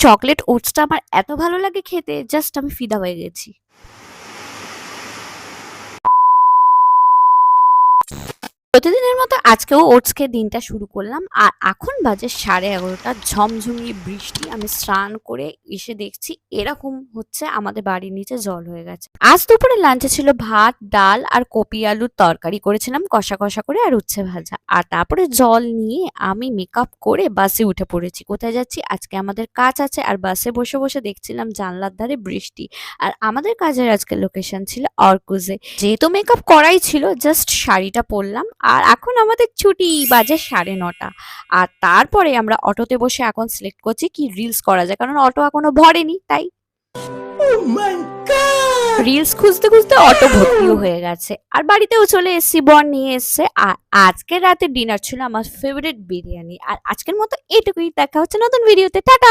Chocolate ওটসটা আমার এত ভালো লাগে খেতে, জাস্ট আমি ফিদা হয়ে গেছি। প্রতিদিনের মতো আজকেও ওটস খেয়ে দিনটা শুরু করলাম। আর এখন বাজে 11:30, ঝমঝমিয়ে বৃষ্টি। আমি স্নান করে এসে দেখছি এরকম হচ্ছে, আমাদের বাড়ির নিচে জল হয়ে গেছে। আজ দুপুরে লাঞ্চে ছিল ভাত, ডাল আর কপি আলুর তরকারি করেছিলাম কষা কষা করে, আর উচ্ছে ভাজা। আর তারপরে জল নিয়ে আমি মেকআপ করে বাসে উঠে পড়েছি। কোথায় যাচ্ছি? আজকে আমাদের কাজ আছে। আর বাসে বসে বসে দেখছিলাম জানলার ধারে বৃষ্টি। আর আমাদের কাজের আজকে লোকেশন ছিল অর্কুজে। যেহেতু মেকআপ করাই ছিল, জাস্ট শাড়িটা পরলাম। আর এখন আমাদের ছুটি, বাজে 9:30। আর তারপরে আমরা অটোতে বসে এখন সিলেক্ট করছি কি রিলস করা যায়, কারণ অটো এখনো ভরেনি। তাই রিলস খুঁজতে খুঁজতে অটো ভর্তিও হয়ে গেছে। আর বাড়িতেও চলে এসেছি, বর নিয়ে এসছে। আর আজকে রাতে ডিনার ছিল আমার ফেভারিট বিরিয়ানি। আর আজকের মতো এটুকুই, দেখা হচ্ছে নতুন ভিডিওতে। টাটা।